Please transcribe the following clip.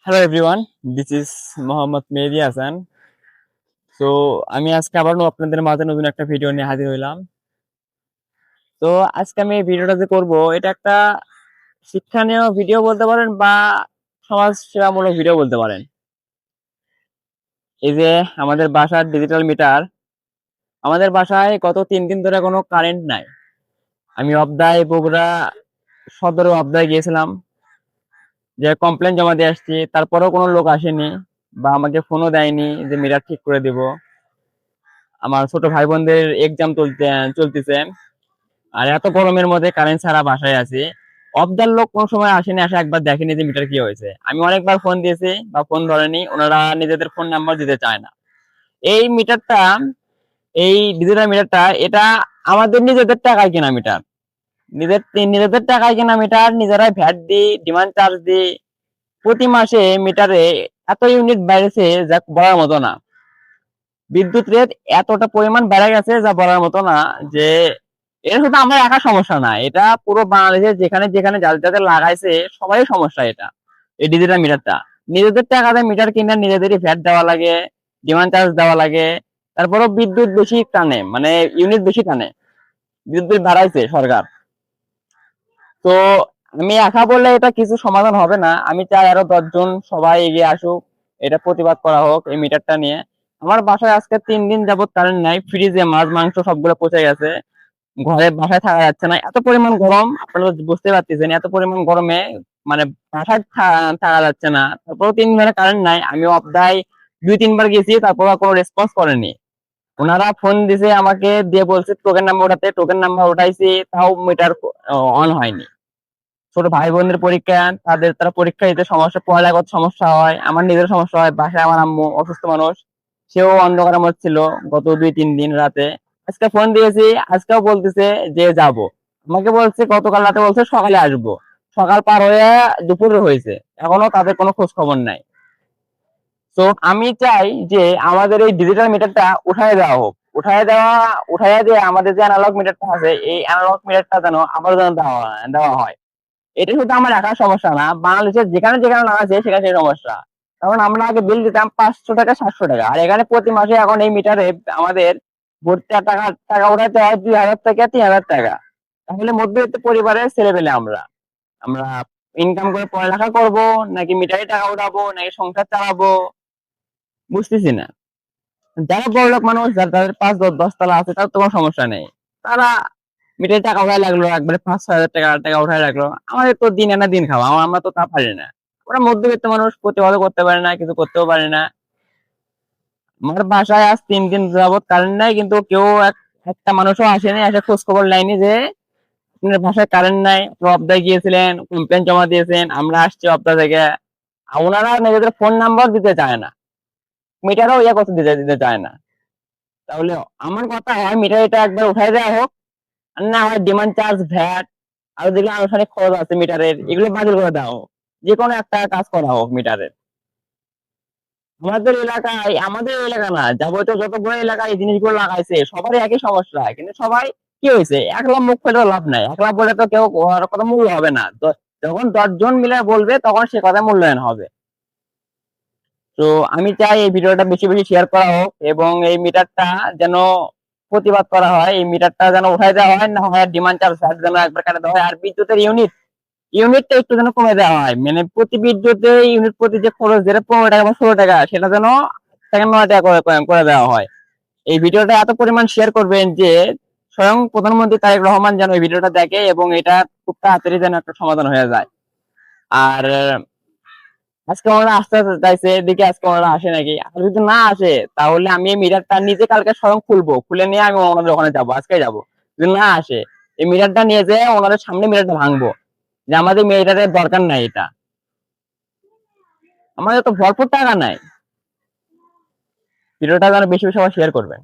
Hello everyone, this is Mohammad Mehedi Hasan. তো আমি আজকে আবারও আপনাদের মাঝে নতুন একটা ভিডিও নিয়ে হাজির হইলাম। তো আজকে আমি এই ভিডিওটা যে করব, এটা একটা শিক্ষণীয় ভিডিও বলতে পারেন বা সমাজ সেবামূলক ভিডিও বলতে পারেন। এই যে আমাদের বাসার ডিজিটাল মিটার, আমাদের বাসায় গত 3 দিন ধরে কোনো কারেন্ট নাই। আমি অবদায় বগুড়া সদরে অবদায় গিয়েছিলাম, যে কমপ্লেন জমা দিয়ে আসছি, তারপরেও কোনো লোক আসেনি বা আমাকে ফোনও দেয়নি যে মিটার ঠিক করে দিব। আমার ছোট ভাই বোনদের এক্সাম চলতেছে, আর এত গরমের মধ্যে কারেন্ট ছাড়া বাসায় আছি। অবদার লোক কোন সময় আসেনি, আসে একবার দেখেনি যে মিটার কি হয়েছে। আমি অনেকবার ফোন দিয়েছি বা ফোন ধরেনি, ওনারা নিজেদের ফোন নাম্বার দিতে চায় না। এই মিটারটা, এই ডিজিটাল মিটারটা, এটা আমাদের নিজেদের টাকায় কেনা মিটার। নিজেদের টাকায় কেনা মিটার, নিজেরাই ভ্যাট দিই, ডিমান্ড চার্জ দিই। প্রতি মাসে মিটারে এত ইউনিট বেড়েছে যা বলার মতো না। বিদ্যুৎ রেট এতটা পরিমাণ বেড়ে গেছে যা বলার মতো না। যে এটা শুধু আমার একা সমস্যা না, এটা পুরো বাংলাদেশে যেখানে যেখানে যাদের যাদের লাগাইছে সবাই সমস্যা এটা। এই ডিজিটাল মিটারটা নিজেদের টাকাতে মিটার কিনে নিজেদেরই ভ্যাট দেওয়া লাগে, ডিমান্ড চার্জ দেওয়া লাগে। তারপরেও বিদ্যুৎ বেশি টানে, মানে ইউনিট বেশি টানে। বিদ্যুৎ বাড়াইছে সরকার। তো আমি একা বললে এটা কিছু সমাধান হবে না। আমি চাই আরো 10 জন সবাই এগিয়ে আসুক, এটা প্রতিবাদ করা হোক এই মিটারটা নিয়ে। আমার বাসায় আজকে 3 দিন যাবত কারেন্ট নাই, ফ্রিজে মাছ মাংস সবগুলো পচে গেছে, ঘরে বাসায় থাকা যাচ্ছে না, এত পরিমাণ গরম। আপনারা বুঝতে পারতেছেন, এত পরিমাণ গরমে মানে বাসায় থাকা যাচ্ছে না। তারপরেও 3 দিন ধরে কারেন্ট নাই। আমি অবদায় 2-3 বার গেছি, তারপর কোনো রেসপন্স করেনি। ওনারা ফোন দিছে আমাকে, দিয়ে বলছে টোকেন নাম্বার ওঠাতে, টোকেন নাম্বার উঠাইছি, তাও মিটার অন হয়নি। ছোট ভাই বোনদের পরীক্ষা, তারা পরীক্ষা দিতে সমস্যা, পড়ালেখার সমস্যা হয়, আমার নিজের সমস্যা হয়। বাসায় আমার আম্মু অসুস্থ মানুষ, সেও অন্ধকারের মধ্যে ছিল গত 2-3 দিন রাতে। আজকে ফোন দিয়েছি, আজকেও বলতেছে যে যাব। আমাকে বলছে গতকাল রাতে, বলছে সকালে আসবো। সকাল পার হয়ে দুপুর হয়েছে, এখনো তাদের কোনো খোঁজ খবর নাই। তো আমি চাই যে আমাদের এই ডিজিটাল মিটারটা উঠাইয়া দিয়ে আমাদের যে অ্যানালগ মিটারটা আছে, এই অ্যানালগ মিটারটা যেন আবার যেন দেওয়া হয়। এটা শুধু আমার একার সমস্যা না, বাংলাদেশের যেখানে যেখানে লাগাচ্ছে সেখানে সেই সমস্যা। কারণ আমরা আগে বিল দিতাম 500 টাকা 700 টাকা, আর এখানে প্রতি মাসে এখন এই মিটারে আমাদের ভর্তি টাকা টাকা উঠাতে হয় 2,000 থেকে 3,000 টাকা। তাহলে মধ্যবিত্ত পরিবারের ছেলে পেলে আমরা আমরা ইনকাম করে পড়ালেখা করব, নাকি মিটারে টাকা উঠাবো, নাকি সংসার চালাবো, বুঝতেছি না। যারা বড়লোক মানুষ, যাদের 5-10 তলা আছে, তার তো কোনো সমস্যা নেই। তারা মিটারে টাকা উঠায় লাগলো, একবারে 5-6 হাজার টাকা টাকা উঠায় রাখলো। আমাদের তো দিন আনা দিন খাওয়া, আমরা তো তা পারি না। ওরা মধ্যবিত্ত মানুষ, প্রতিবাদও করতে পারে না, কিছু করতেও পারে না। আমার বাসায় আজ 3 দিন যাবত কারেন্ট নাই, কিন্তু কেউ একটা মানুষও আসেনি, এসে খোঁজ খবর নেয়নি যে আপনার বাসায় কারেন্ট নাই, আপনি অবদায় গিয়েছিলেন, কমপ্লেন জমা দিয়েছেন, আমরা আসছি অবদা থেকে। ওনারা নিজেদের ফোন নাম্বার দিতে চায় না, মিটারও ইয়ে করতে দিতে দিতে চায় না। তাহলে আমার কথা হয় মিটার এটা একবার উঠাই দেওয়া হোক, আর না হয় ডিমান্ড চার্জ, ভ্যাট, আর যেগুলো আনুষ্ঠানিক খরচ আছে মিটারের, এগুলো বাতিল করে দেওয়া হোক। যে কোনো একটা কাজ করা হোক মিটারের। আমাদের এলাকা না, যাবতীয় যতগুলো এলাকায় এই জিনিসগুলো লাগাইছে সবারই একই সমস্যা, কিন্তু সবাই কি হয়েছে, একলা মুখ ফেলেও লাভ নাই, একলা বলে তো কেউ ওর কথা মূল্য হবে না। তো যখন 10 জন মিলে বলবে তখন সে কথা মূল্যায়ন হবে। তো আমি চাই এই ভিডিওটা বেশি বেশি শেয়ার করা হোক, এবং এই মিটারটা যেন প্রতিবাদ করা হয়, এই মিটারটা যেন উঠাই দেওয়া হয়, না হয় ডিমান্ড চার্জ যেন একবার কাটা দেওয়া হয়। আর বিদ্যুতের ইউনিটটা একটু যেন কমে দেওয়া হয়, মানে প্রতি বিদ্যুতে ইউনিট প্রতি যে খরচ, যেটা 15 টাকা বা 16 টাকা, সেটা যেন 9 টাকা করে দেওয়া হয়। এই ভিডিওটা এত পরিমাণ শেয়ার করবেন যে স্বয়ং প্রধানমন্ত্রী তারেক রহমান যেন এই ভিডিওটা দেখে, এবং এটা খুব তাড়াতাড়ি যেন একটা সমাধান হয়ে যায়। আর আজকে ওনারা আসতে চাইছে, এদিকে আজকে ওনারা আসে নাকি, আর যদি না আসে তাহলে আমি এই মিটারটা নিজে কালকে স্বয়ং খুলবো, খুলে নিয়ে আমি ওনাদের ওখানে যাবো, আজকে যাবো। যদি না আসে, এই মিটারটা নিয়ে যেয়ে ওনাদের সামনে মিটারটা ভাঙবো, যে আমাদের মিটারের দরকার নাই এটা, আমাদের তো ভরপুর টাকা নাই। ভিডিওটা যেন বেশি বেশি সবাই শেয়ার করবেন।